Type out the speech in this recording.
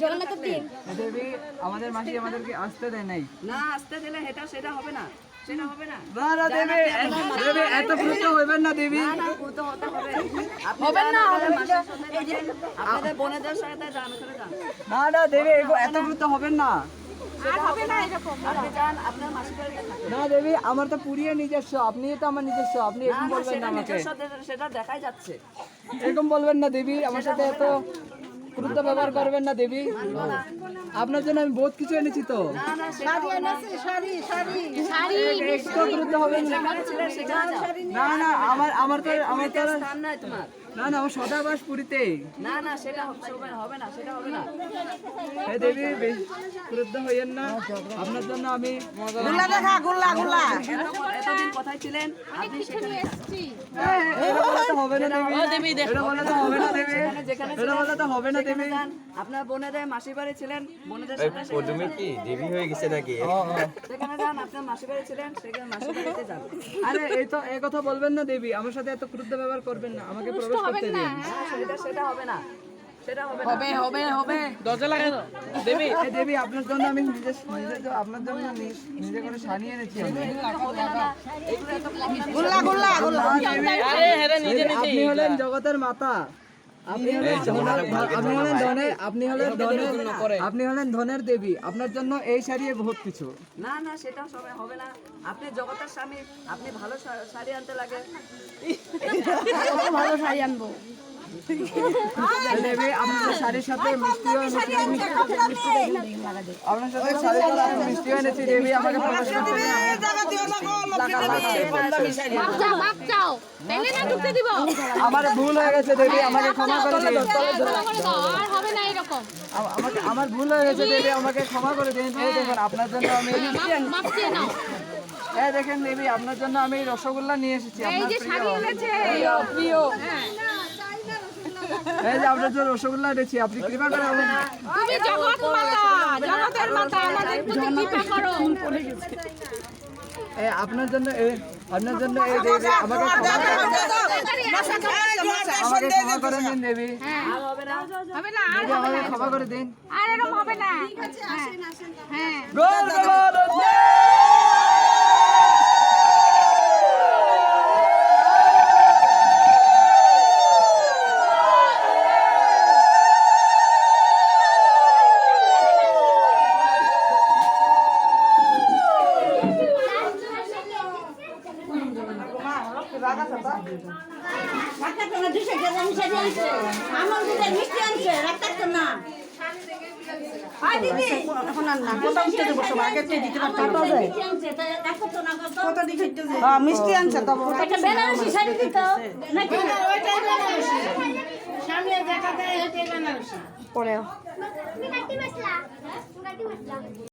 জগন্নাথের টিম দেবী আমাদের মাসি আমাদেরকে আসতে দেয় নাই। না আসতে দিলে সেটা হবে না, সেটা হবে না। না না দেবী, দেবী এত দ্রুত হইবেন না দেবী। না দ্রুত হতে হবে। হবে না, আপনাদের বোনেদের সাথে যান, ওখানে যান। না না দেবী এত দ্রুত হবেন না। হবে না এরকম। আপনি যান আপনার মাসির বাড়িতে থাকেন। না দেবী আমার তো পুরিয়ে নিজস্ব, আপনি তো আমার নিজস্ব, আপনি এরকম বলবেন না সেটা আমাকে। নিজস্ব, সেটা দেখাই যাচ্ছে। এরকম বলবেন না দেবী, আমার সাথে এত দ্রুত ব্যবহার করবেন না দেবী। আপনার জন্য আমি বহুত কিছু এনেছি তো। না না সেটা হবে না। একটু দ্রুত হবেন না। সেখানে যাও। না না আমার তো স্থান নাই তোমার। না না আমার সদাবাস পুরীতে। না না সেটা হবে না, সেটা হবে না। হে দেবী ক্রুদ্ধ হইয়েন না, আপনার জন্য আমি এতদিন কোথায় ছিলেন আপনি? সেখানে যান। এটা বলে তো হবে না দেবী, এটা বলে তো হবে না দেবী, যেখানে এটা বলে তো হবে না দেবী। যান। আপনার বোনেদের মাসির বাড়ি ছিলেন, বোনেদের সাথে তুমি কি দেবী হয়ে গেছে নাকি? সেখানে যান। আপনার মাসির বাড়ি ছিলেন, সেখানে মাসির বাড়িতে যান। আরে এই কথা বলবেন না দেবী, আমার সাথে এত ক্রুদ্ধ ব্যবহার করবেন না, আমাকে প্রবেশ করতে দিন। সেটা হবে না, সেটা হবে না। হবে দরজা লাগাই দাও দেবী। এই দেবী আপনার জন্য আমি আপনার জন্য নিজে করে সানিয়ে এনেছি আমি। আপনি হলেন জগতের মাতা, আপনি হলেন ধনের দেবী, আপনার জন্য এই শাড়ি বহুত কিছু। না না সেটা সবাই হবে না। আপনি জগতের স্বামী, আপনি ভালো শাড়ি আনতে লাগে। ভালো শাড়ি আনবো দেবী আপনার শাড়ির সাথে মিষ্টিও এনেছি, আপনার সাথে শাড়ির সাথে মিষ্টিও এনেছি দেবী, আমাকে প্রবেশ করতে দিন। আমার ভুল হয়ে গেছে দেবী, আমাকে ক্ষমা করে দিন। আমার ভুল হয়ে গেছে দেবী, আমাকে ক্ষমা করে দিন। এই দেখুন আপনার জন্য আমি এই দেখেন দেবী আপনার জন্য আমি রসগোল্লা নিয়ে এসেছি, আপনার প্রিয়। এই যে আপনার জন্য রসগোল্লা এনেছি, আপনি কৃপা করে আপনার জন্য এই দেবী আমাকে ক্ষমা করে দিন দেবী, আর হবে না। দেবী আমাকে ক্ষমা করে দিন। আর এরকম হবে না। হ্যাঁ গোল গোল মিষ্টি আনছে তো বেনারসি শাড়ি দিত নাকি পরে